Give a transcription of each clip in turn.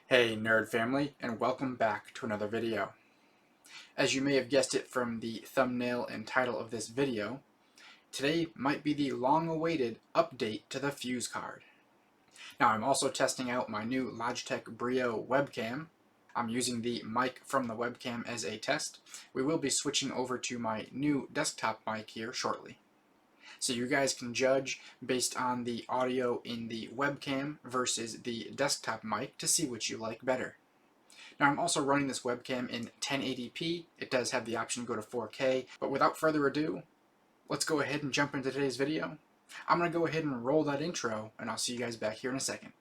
Hey nerd family, and welcome back to another video. As you may have guessed it from the thumbnail and title of this video, today might be the long-awaited update to the Fuze Card. Now I'm also testing out my new Logitech Brio webcam. I'm using the mic from the webcam as a test. We will be switching over to my new desktop mic here shortly. So you guys can judge based on the audio in the webcam versus the desktop mic to see which you like better. Now I'm also running this webcam in 1080p. It does have the option to go to 4K, but without further ado, let's go ahead and jump into today's video. I'm going to go ahead and roll that intro, and I'll see you guys back here in a second.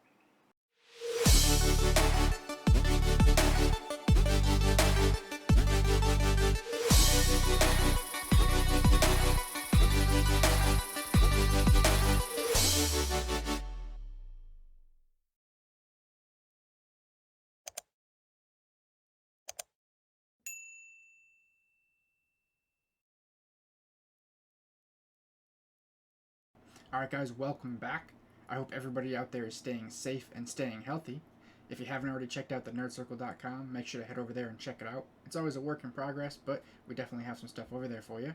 Alright guys, welcome back. I hope everybody out there is staying safe and staying healthy. If you haven't already checked out the nerdcircle.com, make sure to head over there and check it out. It's always a work in progress, but we definitely have some stuff over there for you.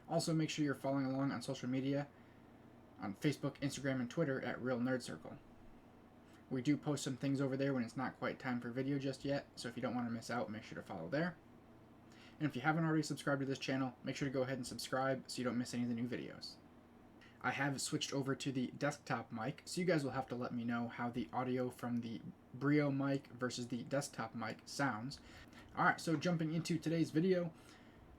Also, make sure you're following along on social media, on Facebook, Instagram, and Twitter at Real Nerd Circle. We do post some things over there when it's not quite time for video just yet, so if you don't want to miss out, make sure to follow there. And if you haven't already subscribed to this channel, make sure to go ahead and subscribe so you don't miss any of the new videos. I have switched over to the desktop mic, so you guys will have to let me know how the audio from the Brio mic versus the desktop mic sounds. Alright, so jumping into today's video,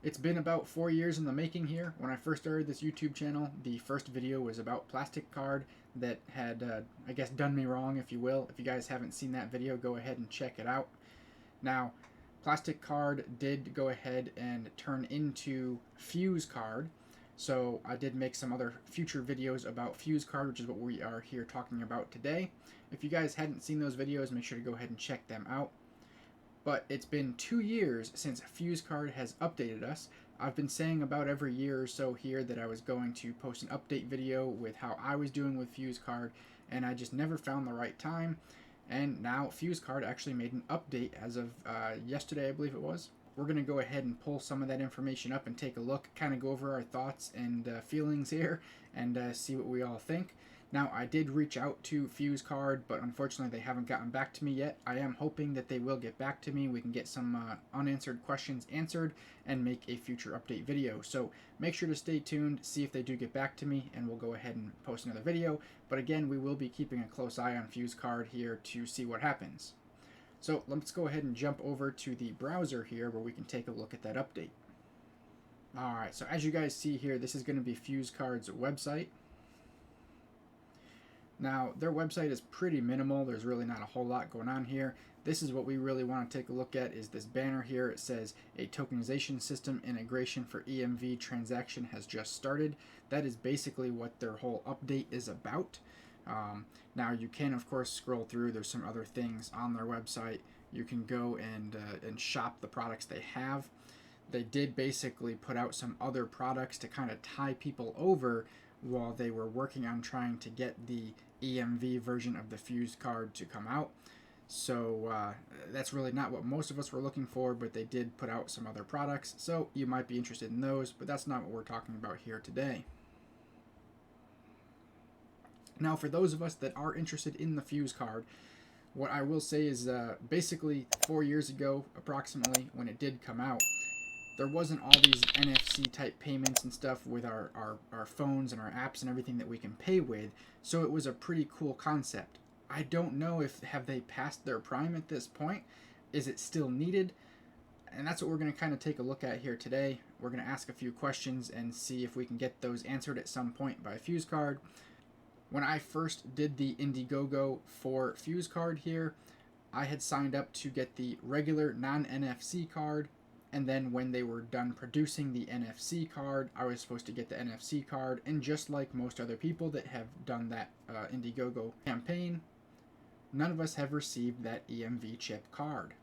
it's been about 4 years in the making here. When I first started this YouTube channel, the first video was about Plastic Card that had, I guess, done me wrong, if you will. If you guys haven't seen that video, go ahead and check it out. Now, Plastic Card did go ahead and turn into Fuze Card, so I did make some other future videos about Fuze Card, which is what we are here talking about today. If you guys hadn't seen those videos, make sure to go ahead and check them out. But it's been 2 years since Fuze Card has updated us. I've been saying about every year or so here that I was going to post an update video with how I was doing with Fuze Card, and I just never found the right time. And now Fuze Card actually made an update as of yesterday, I believe it was. We're going to go ahead and pull some of that information up and take a look, kind of go over our thoughts and feelings here, and see what we all think. Now, I did reach out to Fuze Card, but unfortunately they haven't gotten back to me yet. I am hoping that they will get back to me. We can get some unanswered questions answered and make a future update video. So make sure to stay tuned, see if they do get back to me, and we'll go ahead and post another video. But again, we will be keeping a close eye on Fuze Card here to see what happens. So let's go ahead and jump over to the browser here where we can take a look at that update. Alright, so as you guys see here, this is going to be Fuze Card's website. Now, their website is pretty minimal. There's really not a whole lot going on here. This is what we really want to take a look at, is this banner here. It says a tokenization system integration for EMV transaction has just started. That is basically what their whole update is about. Now you can of course scroll through. There's some other things on their website. You can go and shop the products they have. They did basically put out some other products to kind of tie people over while they were working on trying to get the EMV version of the Fuze Card to come out. So that's really not what most of us were looking for, but they did put out some other products, so you might be interested in those, but that's not what we're talking about here today. Now, for those of us that are interested in the Fuze Card, what I will say is basically 4 years ago, approximately, when it did come out, there wasn't all these NFC type payments and stuff with our phones and our apps and everything that we can pay with, so it was a pretty cool concept. I don't know if have they passed their prime at this point. Is it still needed? And that's what we're going to kind of take a look at here today. We're going to ask a few questions and see if we can get those answered at some point by Fuze Card. When I first did the Indiegogo for Fuze Card here, I had signed up to get the regular non-NFC card, and then when they were done producing the NFC card, I was supposed to get the NFC card, and just like most other people that have done that Indiegogo campaign, none of us have received that EMV chip card.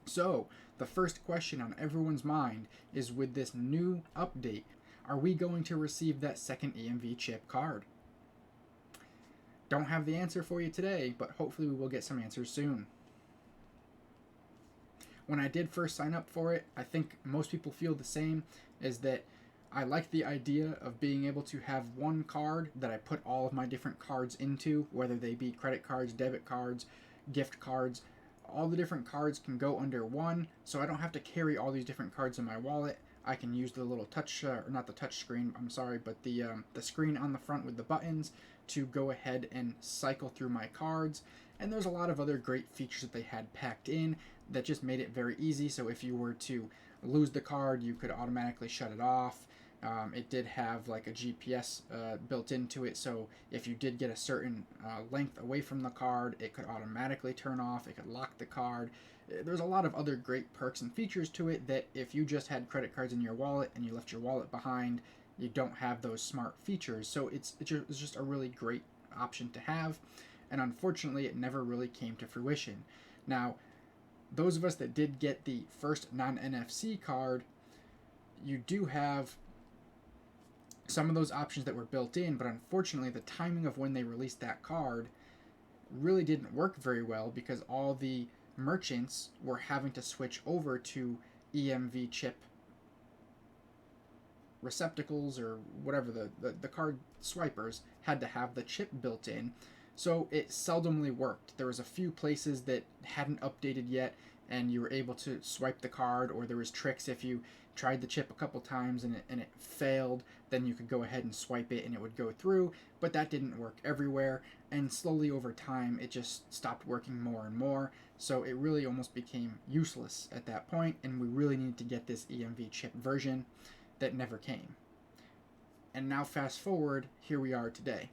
So, the first question on everyone's mind is, with this new update, are we going to receive that second EMV chip card? Don't have the answer for you today, but hopefully we will get some answers soon. When I did first sign up for it, I think most people feel the same, is that I like the idea of being able to have one card that I put all of my different cards into, whether they be credit cards, debit cards, gift cards. All the different cards can go under one, so I don't have to carry all these different cards in my wallet. I can use the little touch, or not the touch screen, I'm sorry, but the screen on the front with the buttons to go ahead and cycle through my cards. And there's a lot of other great features that they had packed in that just made it very easy. So if you were to lose the card, you could automatically shut it off. It did have like a GPS built into it, so if you did get a certain length away from the card, it could automatically turn off. It could lock the card. There's a lot of other great perks and features to it that if you just had credit cards in your wallet and you left your wallet behind, you don't have those smart features. So it's just a really great option to have, and unfortunately it never really came to fruition. Now, those of us that did get the first non-NFC card, you do have some of those options that were built in, but unfortunately the timing of when they released that card really didn't work very well, because all the merchants were having to switch over to EMV chip receptacles, or whatever, the card swipers had to have the chip built in, so it seldomly worked. There was a few places that hadn't updated yet, and you were able to swipe the card, or there was tricks if you tried the chip a couple times and it failed, then you could go ahead and swipe it and it would go through, but that didn't work everywhere, and slowly over time it just stopped working more and more, so it really almost became useless at that point, and we really needed to get this EMV chip version that never came. And now fast forward, here we are today.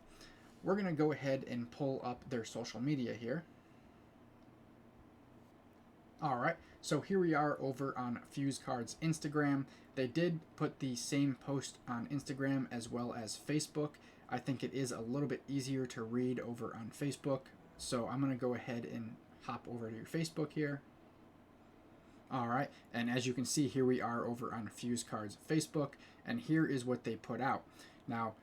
We're going to go ahead and pull up their social media here. Alright, so here we are over on Fuze Card's Instagram. They did put the same post on Instagram as well as Facebook. I think it is a little bit easier to read over on Facebook, so I'm going to go ahead and hop over to your Facebook here. Alright, and as you can see, here we are over on Fuze Card's Facebook, and here is what they put out. Now,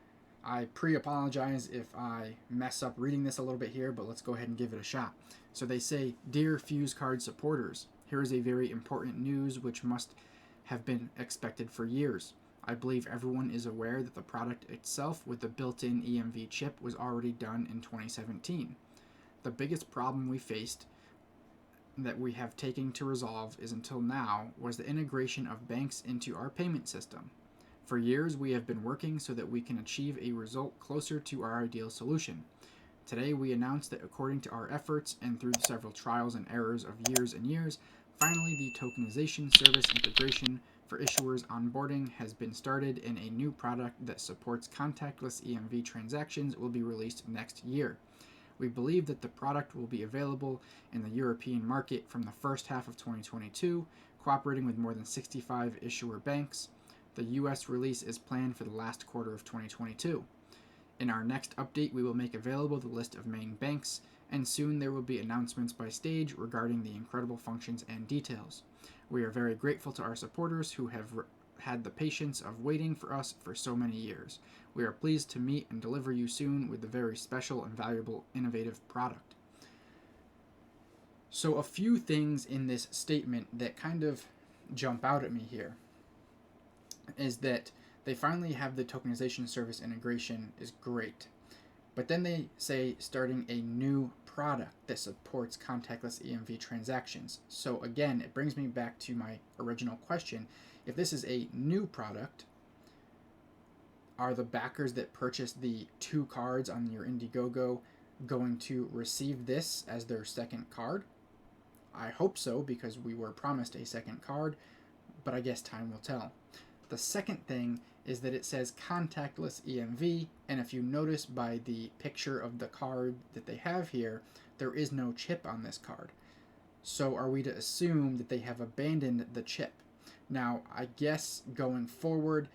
I pre-apologize if I mess up reading this a little bit here, but let's go ahead and give it a shot. So they say, "Dear Fuze Card supporters, here is a very important news which must have been expected for years. I believe everyone is aware that the product itself with the built-in EMV chip was already done in 2017. The biggest problem we faced that we have taken to resolve is until now was the integration of banks into our payment system. For years we have been working so that we can achieve a result closer to our ideal solution. Today we announce that according to our efforts and through the several trials and errors of years and years, finally the tokenization service integration for issuers onboarding has been started, and a new product that supports contactless EMV transactions will be released next year. We believe that the product will be available in the European market from the first half of 2022, cooperating with more than 65 issuer banks. The US release is planned for the last quarter of 2022. In our next update, we will make available the list of main banks, and soon there will be announcements by stage regarding the incredible functions and details. We are very grateful to our supporters who have had the patience of waiting for us for so many years. We are pleased to meet and deliver you soon with the very special and valuable innovative product." So a few things in this statement that kind of jump out at me here is that they finally have the tokenization service integration is great. But then they say starting a new product that supports contactless EMV transactions. So again, it brings me back to my original question. If this is a new product, are the backers that purchase the 2 cards on your Indiegogo going to receive this as their second card? I hope so, because we were promised a second card, but I guess time will tell. The second thing is that it says contactless EMV, and if you notice by the picture of the card that they have here, there is no chip on this card. So are we to assume that they have abandoned the chip? Now, I guess going forward,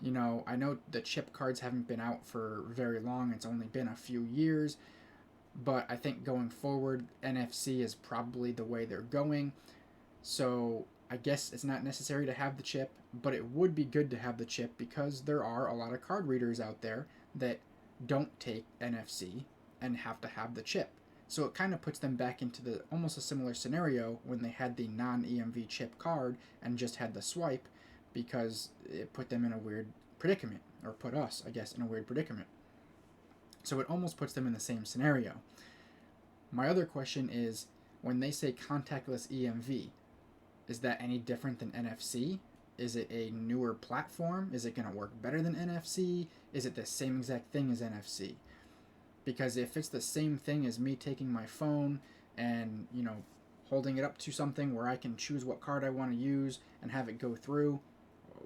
I know the chip cards haven't been out for very long. It's only been a few years. But I think going forward, NFC is probably the way they're going. So I guess it's not necessary to have the chip, but it would be good to have the chip because there are a lot of card readers out there that don't take NFC, and have to have the chip. So it kind of puts them back into the almost a similar scenario when they had the non-EMV chip card and just had the swipe, because it put them in a weird predicament, or put us, I guess, in a weird predicament. So it almost puts them in the same scenario. My other question is, when they say contactless EMV, is that any different than NFC? Is it a newer platform? Is it going to work better than NFC? Is it the same exact thing as NFC? Because if it's the same thing as me taking my phone and, holding it up to something where I can choose what card I want to use and have it go through,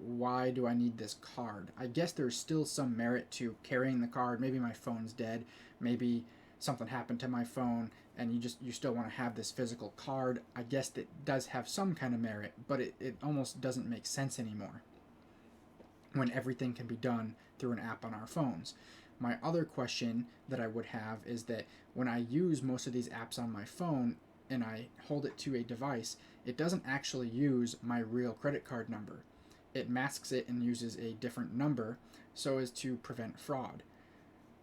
why do I need this card? I guess there's still some merit to carrying the card. Maybe my phone's dead. Maybe something happened to my phone and you still want to have this physical card. I guess that does have some kind of merit, but it almost doesn't make sense anymore when everything can be done through an app on our phones. My other question that I would have is that when I use most of these apps on my phone and I hold it to a device, it doesn't actually use my real credit card number. It masks it and uses a different number so as to prevent fraud.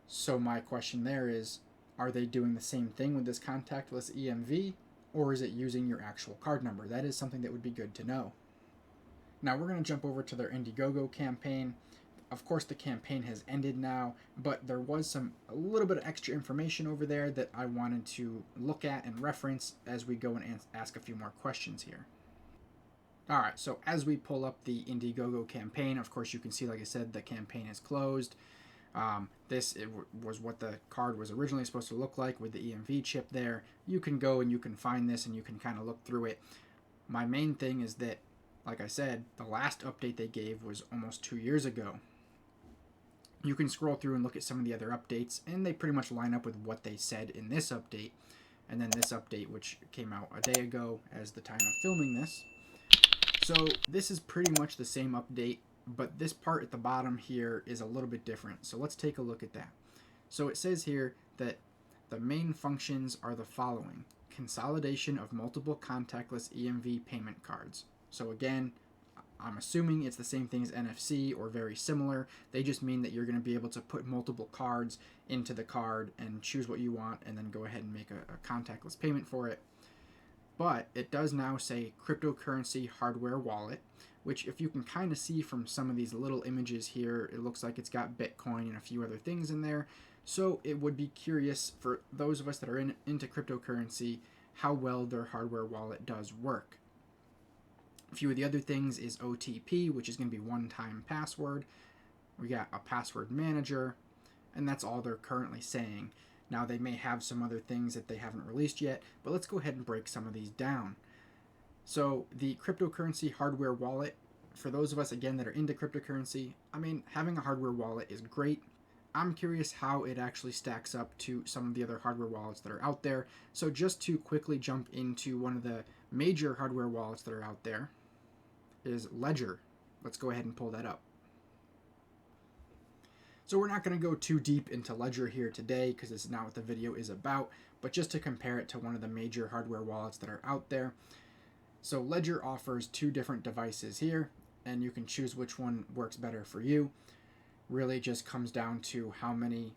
So my question there is, are they doing the same thing with this contactless EMV, or is it using your actual card number? That is something that would be good to know. Now we're going to jump over to their Indiegogo campaign. Of course, the campaign has ended now, but there was a little bit of extra information over there that I wanted to look at and reference as we go and ask a few more questions here. Alright, so as we pull up the Indiegogo campaign, of course you can see, like I said, the campaign is closed. This was what the card was originally supposed to look like with the EMV chip there. You can go and you can find this and you can kind of look through it. My main thing is that, like I said, the last update they gave was almost 2 years ago. You can scroll through and look at some of the other updates, and they pretty much line up with what they said in this update. And then this update, which came out a day ago as the time of filming this. So this is pretty much the same update, but this part at the bottom here is a little bit different. So let's take a look at that. So it says here that the main functions are the following: consolidation of multiple contactless EMV payment cards. So again, I'm assuming it's the same thing as NFC or very similar. They just mean that you're going to be able to put multiple cards into the card and choose what you want and then go ahead and make a contactless payment for it. But it does now say cryptocurrency hardware wallet, which if you can kind of see from some of these little images here, it looks like it's got Bitcoin and a few other things in there. So it would be curious for those of us that are into cryptocurrency how well their hardware wallet does work. A few of the other things is OTP, which is going to be one-time password. We got a password manager, and that's all they're currently saying. Now, they may have some other things that they haven't released yet, but let's go ahead and break some of these down. So the cryptocurrency hardware wallet, for those of us, again, that are into cryptocurrency, I mean, having a hardware wallet is great. I'm curious how it actually stacks up to some of the other hardware wallets that are out there. So just to quickly jump into one of the major hardware wallets that are out there is Ledger. Let's go ahead and pull that up. So we're not going to go too deep into Ledger here today because it's not what the video is about, but just to compare it to one of the major hardware wallets that are out there. So Ledger offers two different devices here, and you can choose which one works better for you. Really just comes down to how many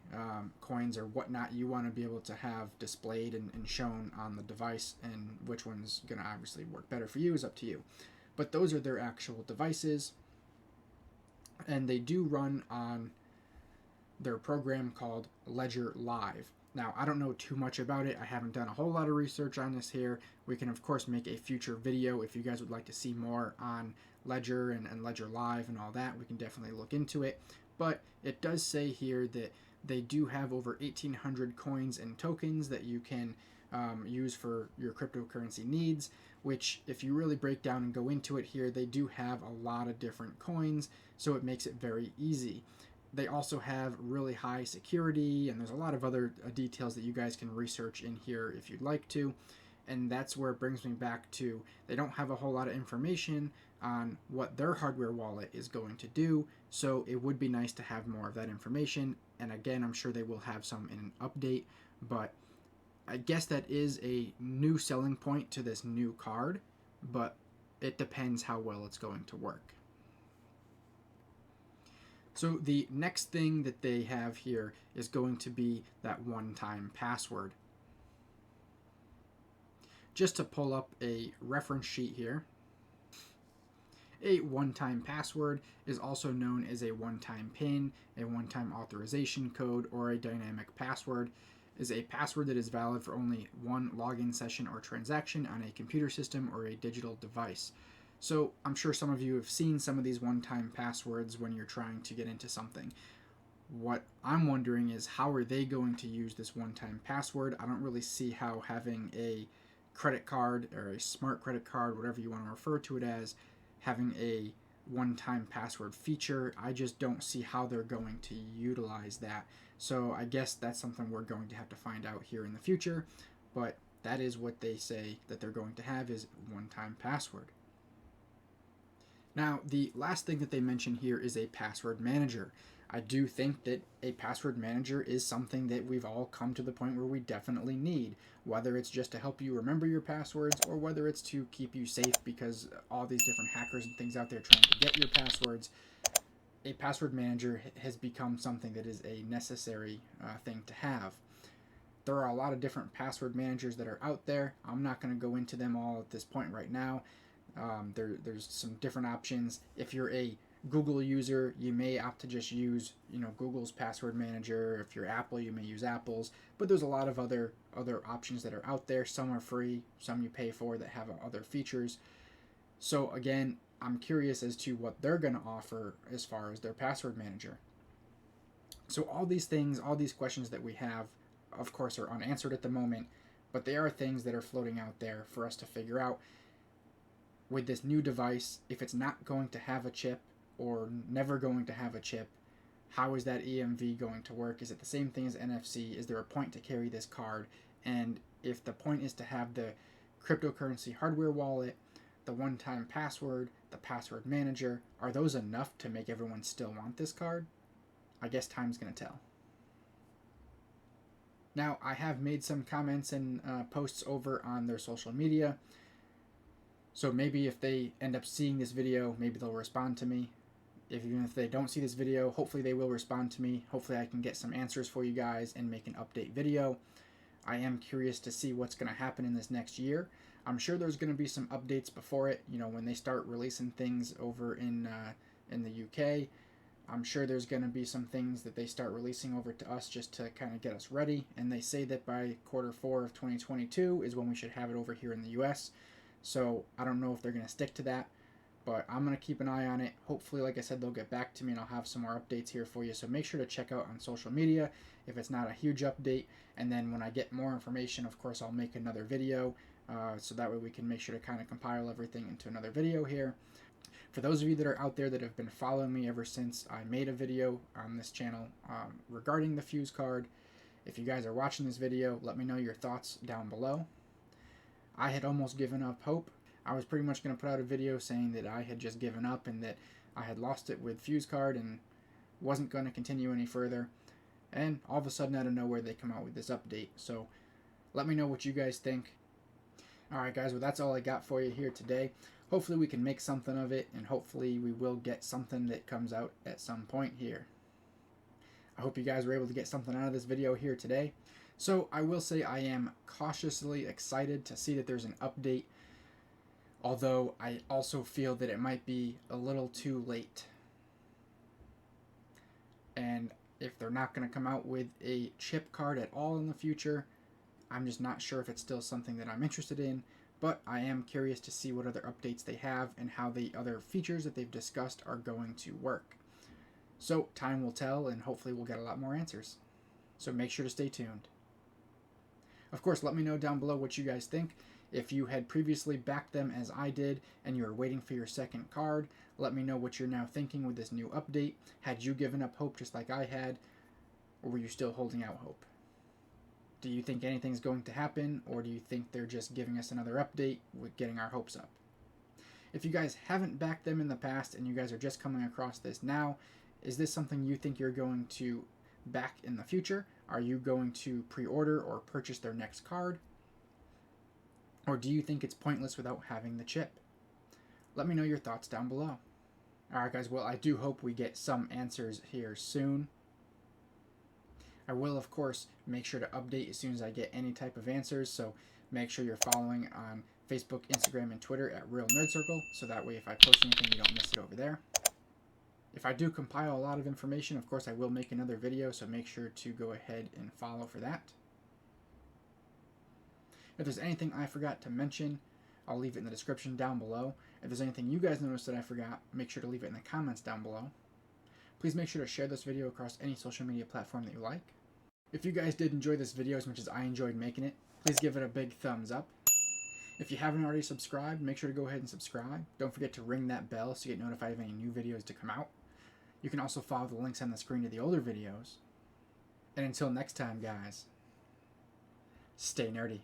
coins or whatnot you want to be able to have displayed and shown on the device, and which one's going to obviously work better for you is up to you. But those are their actual devices, and they do run on their program called Ledger Live. Now, I don't know too much about it. I haven't done a whole lot of research on this here. We can, of course, make a future video if you guys would like to see more on Ledger and Ledger Live and all that. We can definitely look into it. But it does say here that they do have over 1,800 coins and tokens that you can use for your cryptocurrency needs, which if you really break down and go into it here, they do have a lot of different coins, so it makes it very easy. They also have really high security, and there's a lot of other details that you guys can research in here if you'd like to. And that's where it brings me back to, they don't have a whole lot of information on what their hardware wallet is going to do, so it would be nice to have more of that information. And again, I'm sure they will have some in an update, but I guess that is a new selling point to this new card, but it depends how well it's going to work. So the next thing that they have here is going to be that one-time password. Just to pull up a reference sheet here, a one-time password is also known as a one-time PIN, a one-time authorization code, or a dynamic password. Is a password that is valid for only one login session or transaction on a computer system or a digital device. So I'm sure some of you have seen some of these one-time passwords when you're trying to get into something. What I'm wondering is, how are they going to use this one-time password? I don't really see how having a credit card or a smart credit card, whatever you want to refer to it as, having a one-time password feature. I just don't see how they're going to utilize that. So I guess that's something we're going to have to find out here in the future, but that is what they say that they're going to have, is one-time password. Now, the last thing that they mention here is a password manager. I do think that a password manager is something that we've all come to the point where we definitely need, whether it's just to help you remember your passwords or whether it's to keep you safe because all these different hackers and things out there trying to get your passwords. A password manager has become something that is a necessary thing to have. There are a lot of different password managers that are out there. I'm not going to go into them all at this point right now. There's some different options. If you're a Google user, you may opt to just use Google's password manager. If you're Apple, you may use Apple's. But there's a lot of other options that are out there. Some are free, some you pay for that have other features. So again, I'm curious as to what they're going to offer as far as their password manager. So all these things, all these questions that we have, of course, are unanswered at the moment, but they are things that are floating out there for us to figure out. With this new device, if it's not going to have a chip or never going to have a chip, how is that EMV going to work? Is it the same thing as NFC? Is there a point to carry this card? And if the point is to have the cryptocurrency hardware wallet, the one-time password, the password manager, are those enough to make everyone still want this card? I guess time's going to tell. Now, I have made some comments and posts over on their social media. So maybe if they end up seeing this video, maybe they'll respond to me. Even if they don't see this video, hopefully they will respond to me. Hopefully I can get some answers for you guys and make an update video. I am curious to see what's going to happen in this next year. I'm sure there's going to be some updates before it. When they start releasing things over in the UK, I'm sure there's going to be some things that they start releasing over to us just to kind of get us ready. And they say that by Q4 of 2022 is when we should have it over here in the US. So I don't know if they're going to stick to that, but I'm going to keep an eye on it. Hopefully, like I said, they'll get back to me and I'll have some more updates here for you. So make sure to check out on social media if it's not a huge update. And then when I get more information, of course, I'll make another video. So that way we can make sure to kind of compile everything into another video here. For those of you that are out there that have been following me ever since I made a video on this channel regarding the Fuze card, if you guys are watching this video, let me know your thoughts down below. I had almost given up hope. I was pretty much going to put out a video saying that I had just given up and that I had lost it with Fuze card and wasn't going to continue any further. And all of a sudden, out of nowhere, they come out with this update. So let me know what you guys think. Alright guys, well that's all I got for you here today. Hopefully we can make something of it, and hopefully we will get something that comes out at some point here. I hope you guys were able to get something out of this video here today. So I will say I am cautiously excited to see that there's an update, although I also feel that it might be a little too late. And if they're not going to come out with a chip card at all in the future, I'm just not sure if it's still something that I'm interested in, but I am curious to see what other updates they have and how the other features that they've discussed are going to work. So time will tell, and hopefully we'll get a lot more answers. So make sure to stay tuned. Of course, let me know down below what you guys think. If you had previously backed them as I did and you were waiting for your second card, let me know what you're now thinking with this new update. Had you given up hope just like I had, or were you still holding out hope? Do you think anything's going to happen, or do you think they're just giving us another update with getting our hopes up? If you guys haven't backed them in the past and you guys are just coming across this now, is this something you think you're going to back in the future? Are you going to pre-order or purchase their next card? Or do you think it's pointless without having the chip? Let me know your thoughts down below. Alright guys, well I do hope we get some answers here soon. I will of course make sure to update as soon as I get any type of answers, so make sure you're following on Facebook, Instagram, and Twitter at Real Nerd Circle, so that way if I post anything you don't miss it over there. If I do compile a lot of information, of course I will make another video, so make sure to go ahead and follow for that. If there's anything I forgot to mention, I'll leave it in the description down below. If there's anything you guys noticed that I forgot, make sure to leave it in the comments down below. Please make sure to share this video across any social media platform that you like. If you guys did enjoy this video as much as I enjoyed making it, please give it a big thumbs up. If you haven't already subscribed, make sure to go ahead and subscribe. Don't forget to ring that bell so you get notified of any new videos to come out. You can also follow the links on the screen to the older videos. And until next time, guys, stay nerdy.